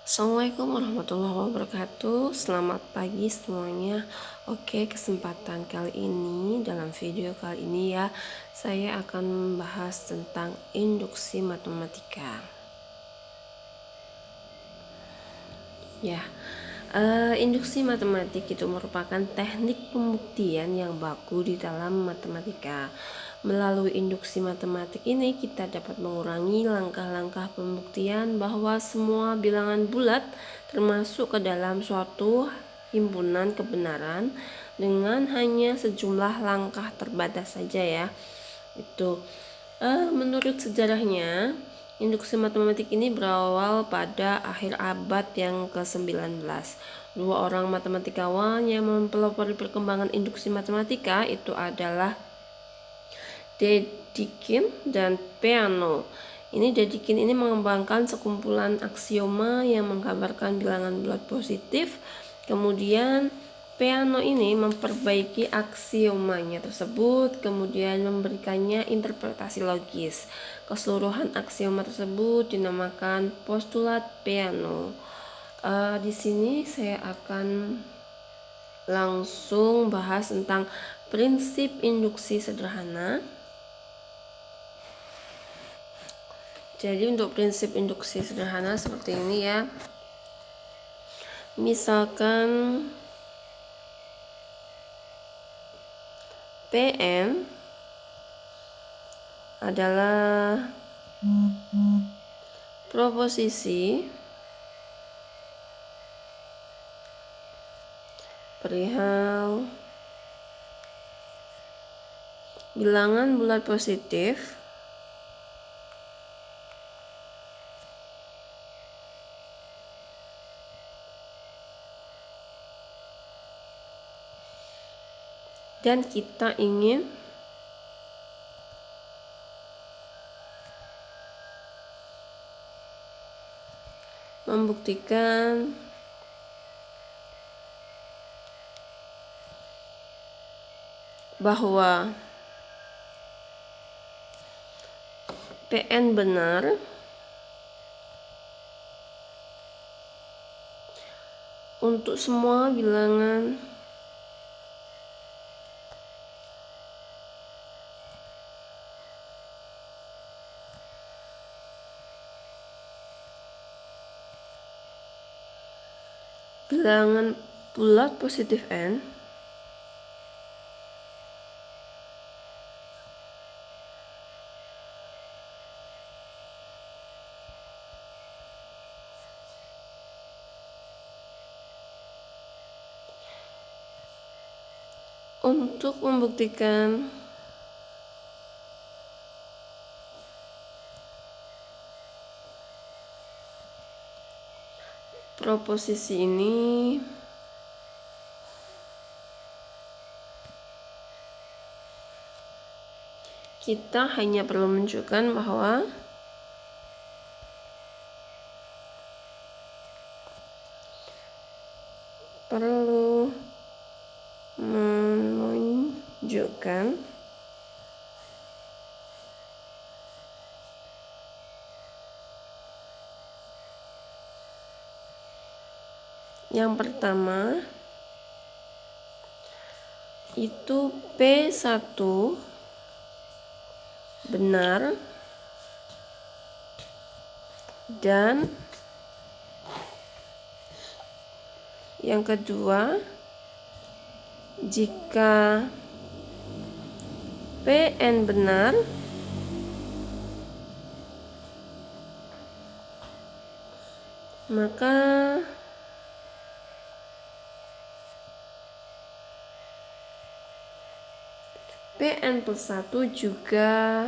Assalamualaikum warahmatullahi wabarakatuh. Selamat pagi semuanya. Oke, kesempatan kali ini, dalam video kali ini ya, saya akan membahas tentang induksi matematika. Ya, induksi matematik itu merupakan teknik pembuktian yang baku di dalam matematika. Melalui induksi matematik ini kita dapat mengurangi langkah-langkah pembuktian bahwa semua bilangan bulat termasuk ke dalam suatu himpunan kebenaran dengan hanya sejumlah langkah terbatas saja ya. Itu menurut sejarahnya, induksi matematik ini berawal pada akhir abad yang ke-19. Dua orang matematikawan yang mempelopori perkembangan induksi matematika itu adalah Dedekind dan Peano. Dedekind ini mengembangkan sekumpulan aksioma yang menggambarkan bilangan bulat positif. Kemudian Peano ini memperbaiki aksiomanya tersebut, kemudian memberikannya interpretasi logis. Keseluruhan aksioma tersebut dinamakan postulat Peano. Di sini saya akan langsung bahas tentang prinsip induksi sederhana. Jadi untuk prinsip induksi sederhana seperti ini ya. Misalkan Pn adalah proposisi perihal bilangan bulat positif dan kita ingin membuktikan bahwa Pn benar untuk semua bilangan bulat positif n untuk membuktikan proposisi ini kita hanya perlu menunjukkan bahwa yang pertama itu P1 benar dan yang kedua, jika Pn benar maka Pn plus 1 juga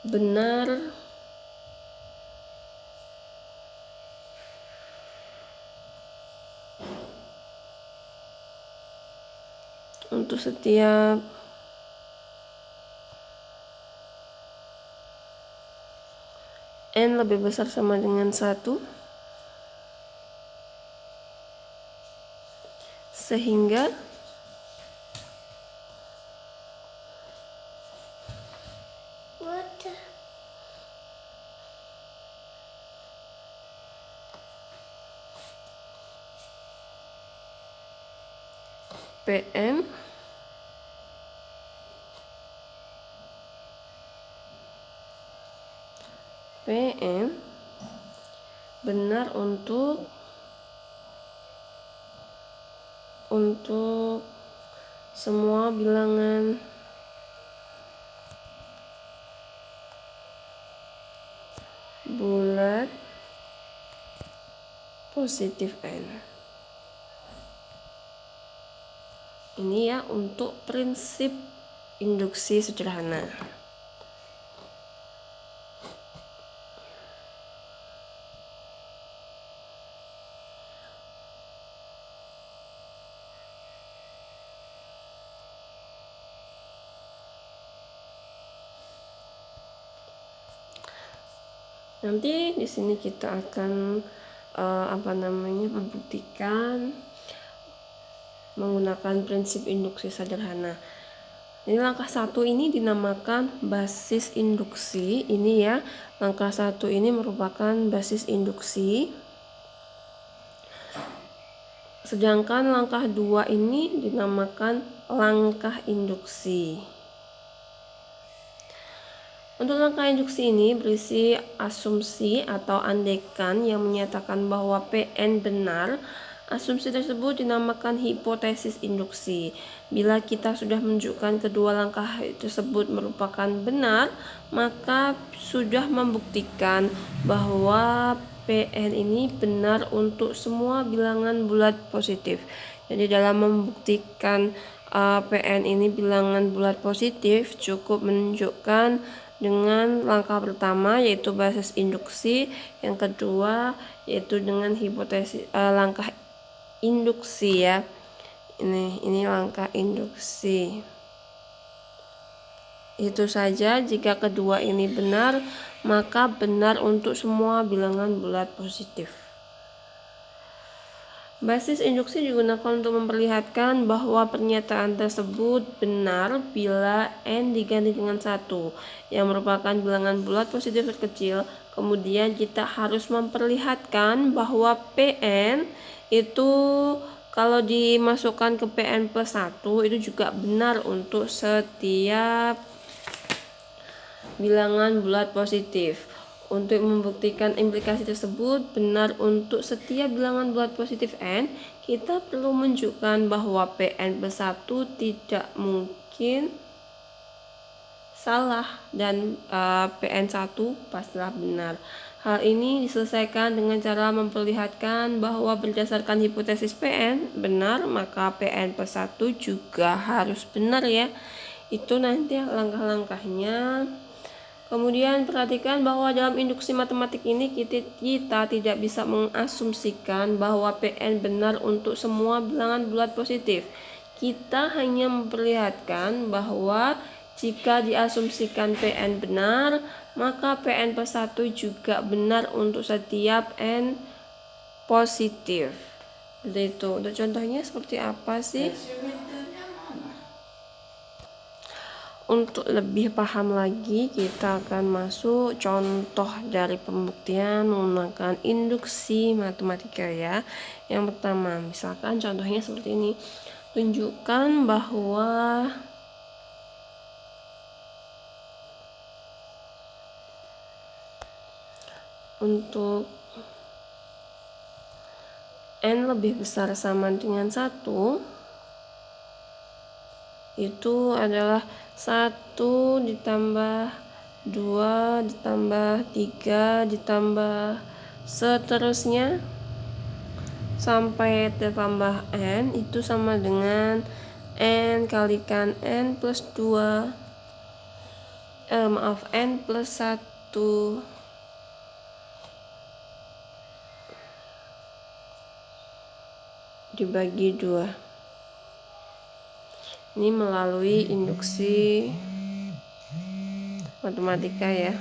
benar untuk setiap N lebih besar sama dengan 1, sehingga Pn benar untuk semua bilangan bulat positif N. Ini ya untuk prinsip induksi sederhana. Nanti di sini kita akan membuktikan menggunakan prinsip induksi sederhana. Ini langkah 1 ini dinamakan basis induksi. Ini ya, langkah 1 ini merupakan basis induksi. Sedangkan langkah 2 ini dinamakan langkah induksi. Untuk langkah induksi ini berisi asumsi atau andekan yang menyatakan bahwa Pn benar. Asumsi tersebut dinamakan hipotesis induksi. Bila kita sudah menunjukkan kedua langkah tersebut merupakan benar, maka sudah membuktikan bahwa Pn ini benar untuk semua bilangan bulat positif. Jadi dalam membuktikan Pn ini bilangan bulat positif, cukup menunjukkan dengan langkah pertama yaitu basis induksi, yang kedua yaitu dengan hipotesis langkah induksi ya. Ini langkah induksi. Itu saja, jika kedua ini benar, maka benar untuk semua bilangan bulat positif. Basis induksi digunakan untuk memperlihatkan bahwa pernyataan tersebut benar bila N diganti dengan 1 yang merupakan bilangan bulat positif terkecil. Kemudian kita harus memperlihatkan bahwa Pn itu kalau dimasukkan ke Pn plus 1 itu juga benar untuk setiap bilangan bulat positif. Untuk membuktikan implikasi tersebut benar untuk setiap bilangan bulat positif N, kita perlu menunjukkan bahwa Pn plus 1 tidak mungkin salah dan Pn1 pastilah benar. Hal ini diselesaikan dengan cara memperlihatkan bahwa berdasarkan hipotesis Pn benar, maka Pn plus 1 juga harus benar ya. Itu nanti langkah-langkahnya. Kemudian perhatikan bahwa dalam induksi matematik ini kita tidak bisa mengasumsikan bahwa Pn benar untuk semua bilangan bulat positif. Kita hanya memperlihatkan bahwa jika diasumsikan Pn benar, maka Pn plus 1 juga benar untuk setiap N positif. Itu. Untuk contohnya seperti apa sih? Untuk lebih paham lagi, kita akan masuk contoh dari pembuktian menggunakan induksi matematika ya. Yang pertama, misalkan contohnya seperti ini. Tunjukkan bahwa untuk N lebih besar sama dengan 1, itu adalah 1 ditambah 2 ditambah 3 ditambah seterusnya sampai ditambah N, itu sama dengan N kalikan N plus 2 N plus 1 dibagi 2. Ini melalui induksi matematika ya.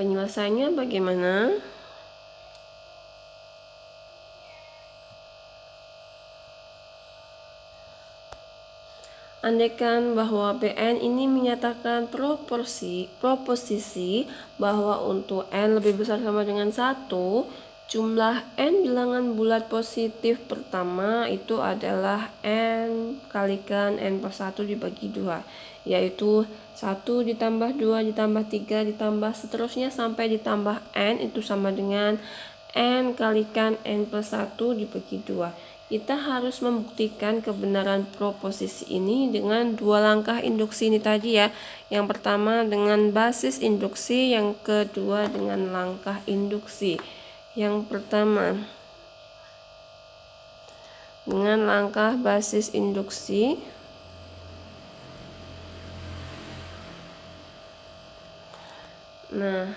Penyelesaiannya bagaimana? Andaikan bahwa Pn ini menyatakan proposisi bahwa untuk n lebih besar sama dengan 1, jumlah n bilangan bulat positif pertama itu adalah n kalikan n per 1 dibagi 2, yaitu 1 ditambah 2 ditambah 3 ditambah seterusnya sampai ditambah n itu sama dengan n kalikan n per 1 dibagi 2. Kita harus membuktikan kebenaran proposisi ini dengan 2 langkah induksi ini tadi ya. Yang pertama dengan basis induksi, yang kedua dengan langkah induksi. Yang pertama dengan langkah basis induksi. Nah,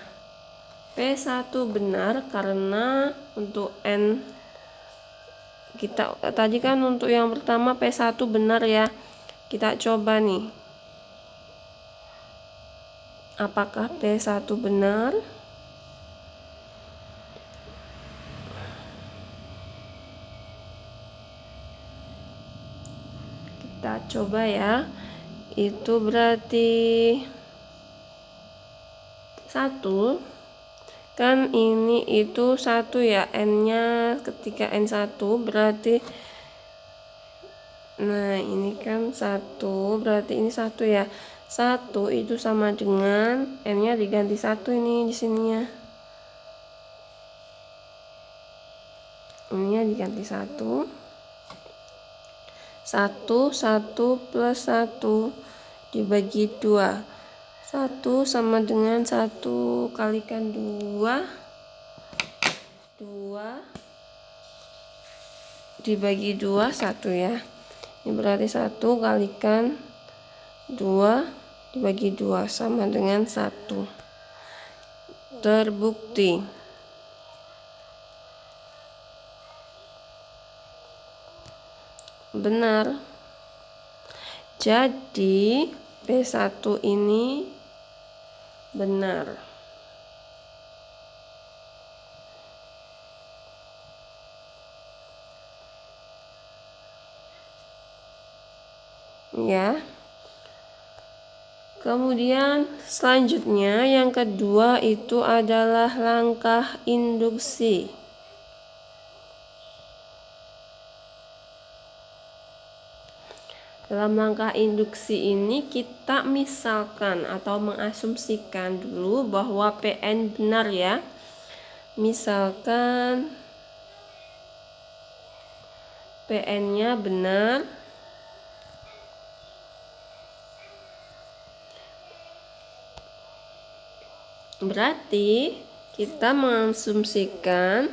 P1 benar karena untuk N kita tadi kan untuk yang pertama P1 benar ya. Kita coba nih. Apakah P1 benar? Kita coba ya. Itu berarti 1. Kan ini itu 1 ya, n-nya ketika n1 berarti, nah ini kan 1 berarti ini 1 ya. 1 itu sama dengan n-nya diganti 1 ini di sininya. N-nya diganti 1. 1 plus 1 dibagi 2. 1 sama dengan 1 kalikan 2 dibagi 2 1 ya. Ini berarti 1 kalikan 2 dibagi 2 sama dengan 1. Terbukti. Benar. Jadi P1 ini benar. Ya. Kemudian selanjutnya yang kedua itu adalah langkah induksi. Dalam langkah induksi ini kita misalkan atau mengasumsikan dulu bahwa Pn benar ya. Misalkan Pn-nya benar. Berarti kita mengasumsikan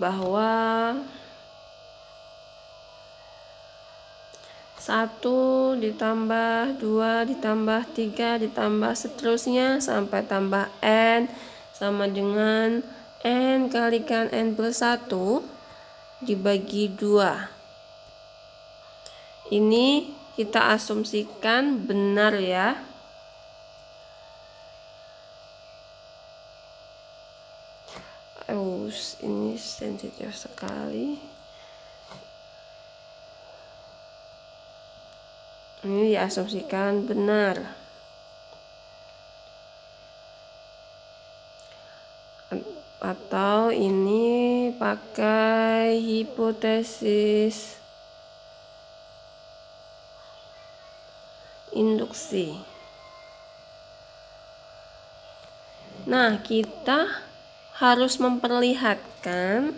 bahwa 1 ditambah 2 ditambah 3 ditambah seterusnya sampai tambah n sama dengan n kalikan n plus 1 dibagi 2. Ini kita asumsikan benar ya. Ini sensitif sekali. Ini diasumsikan benar. Atau ini pakai hipotesis induksi. Nah, kita harus memperlihatkan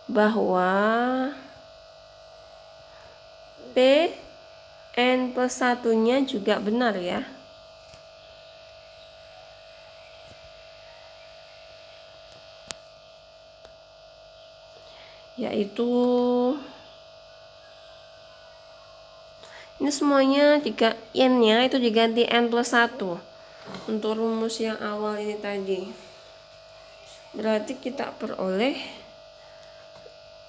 bahwa N plus 1-nya juga benar ya. Yaitu ini semuanya N-nya itu diganti N plus 1 untuk rumus yang awal ini tadi. Berarti kita peroleh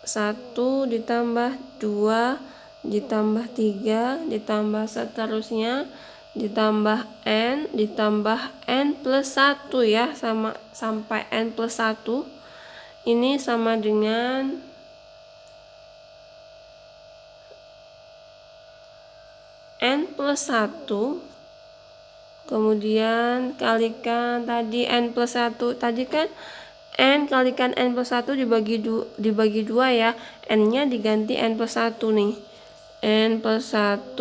1 ditambah 2 ditambah 3 ditambah seterusnya ditambah N plus 1 ya, sampai N plus 1 ini sama dengan N plus 1 kemudian kalikan tadi N plus 1 tadi kan N kalikan N plus 1 dibagi 2 ya, N-nya diganti N plus 1 nih, N plus 1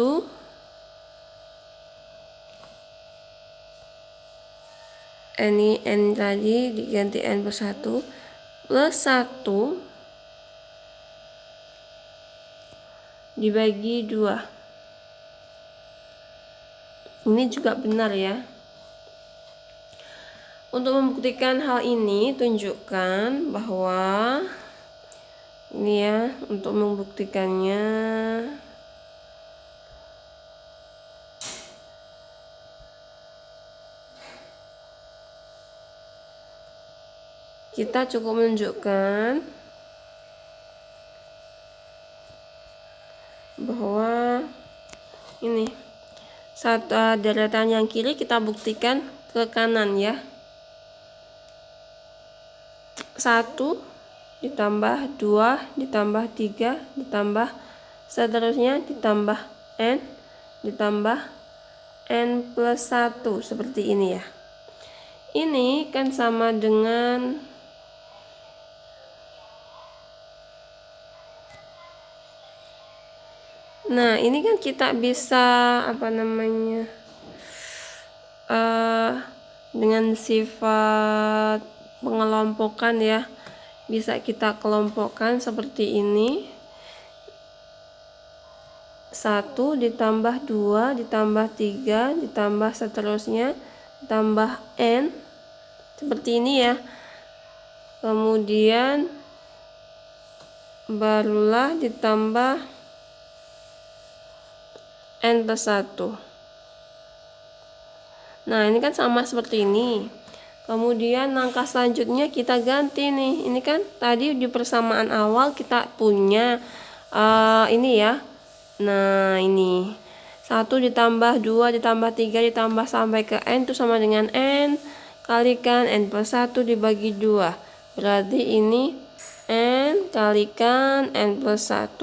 ini N tadi diganti N plus 1 plus 1 dibagi 2. Ini juga benar ya. Untuk membuktikan hal ini, tunjukkan bahwa ini ya, untuk membuktikannya kita cukup menunjukkan bahwa ini deretan yang kiri kita buktikan ke kanan ya. 1 ditambah 2 ditambah 3 ditambah seterusnya ditambah N ditambah N plus 1 seperti ini ya. Ini kan sama dengan ini kan kita bisa dengan sifat pengelompokan ya, bisa kita kelompokkan seperti ini. 1 ditambah 2 ditambah 3 ditambah seterusnya ditambah N seperti ini ya. Kemudian barulah ditambah N plus 1. Nah ini kan sama seperti ini. Kemudian langkah selanjutnya kita ganti nih. Ini kan tadi di persamaan awal kita punya ini ya. Nah ini 1 ditambah 2 ditambah 3 ditambah sampai ke N itu sama dengan N kalikan N plus 1 dibagi 2. Berarti ini N kalikan N plus 1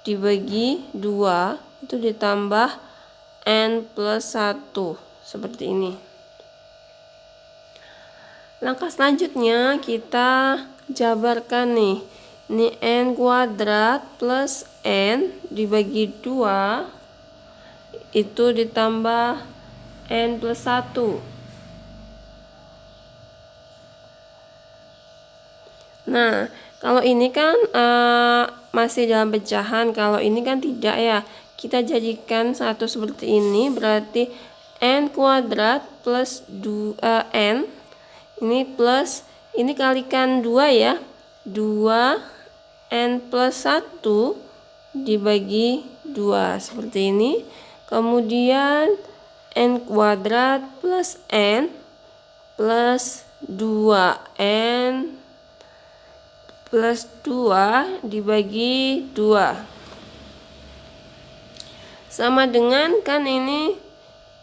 dibagi 2 itu ditambah N plus 1 seperti ini. Langkah selanjutnya kita jabarkan nih. Ini N kuadrat plus N dibagi 2 itu ditambah N plus 1. Nah kalau ini kan masih dalam pecahan, kalau ini kan tidak ya. Kita jadikan satu seperti ini, berarti N kuadrat plus 2 N ini plus ini kalikan 2 ya, 2 N plus 1 dibagi 2 seperti ini. Kemudian N kuadrat plus N plus 2N plus 2 dibagi 2 sama dengan kan ini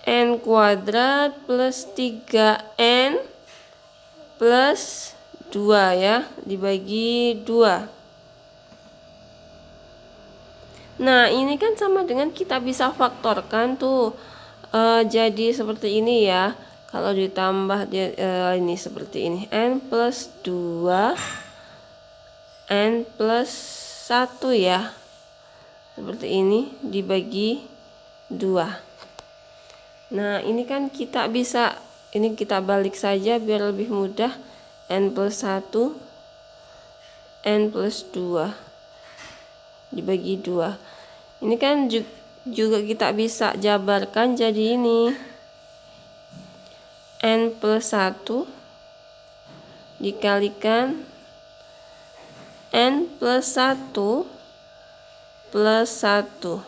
N kuadrat plus 3N plus 2 ya dibagi 2. Nah ini kan sama dengan kita bisa faktorkan tuh, jadi seperti ini ya. Kalau ditambah ini seperti ini N plus 2 N plus 1 ya, seperti ini dibagi 2. Nah ini kan kita bisa, ini kita balik saja biar lebih mudah. N plus 1 N plus 2 dibagi 2. Ini kan juga kita bisa jabarkan jadi ini N plus 1 dikalikan N plus 1 plus 1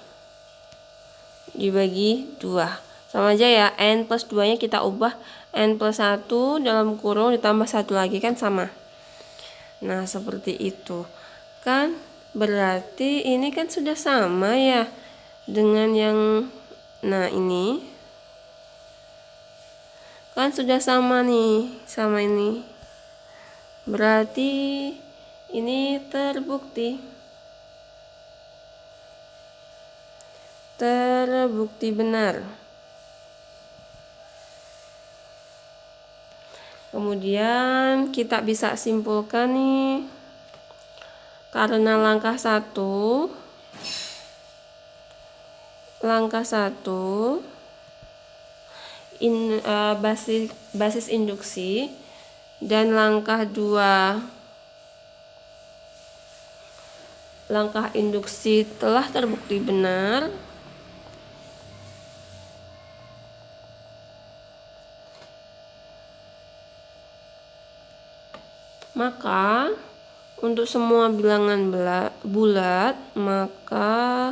dibagi 2. Sama aja ya, N plus 2 nya kita ubah N plus 1 dalam kurung ditambah 1 lagi kan sama. Nah seperti itu kan, berarti ini kan sudah sama ya dengan yang ini kan sudah sama nih sama ini, berarti ini terbukti benar. Kemudian kita bisa simpulkan nih, karena langkah 1 basis induksi dan langkah 2 langkah induksi telah terbukti benar, maka untuk semua bilangan bulat, maka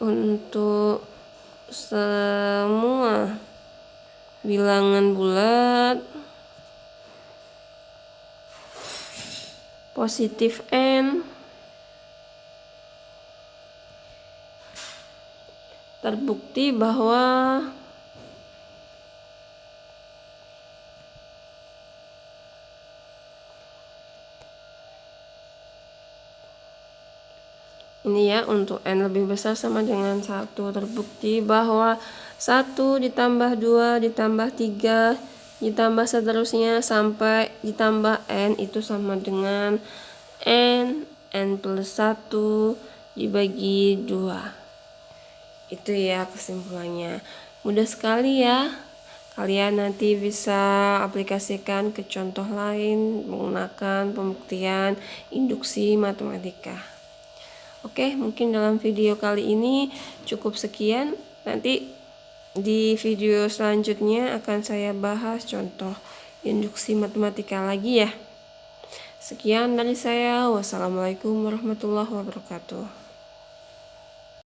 untuk semua bilangan bulat positif N terbukti bahwa ini ya, untuk N lebih besar sama dengan 1, terbukti bahwa 1 ditambah 2 ditambah 3 ditambah seterusnya sampai ditambah N itu sama dengan N plus 1 dibagi 2. Itu ya kesimpulannya. Mudah sekali ya. Kalian nanti bisa aplikasikan ke contoh lain menggunakan pembuktian induksi matematika. Oke, mungkin dalam video kali ini cukup sekian. Nanti di video selanjutnya akan saya bahas contoh induksi matematika lagi ya. Sekian dari saya. Wassalamualaikum warahmatullahi wabarakatuh.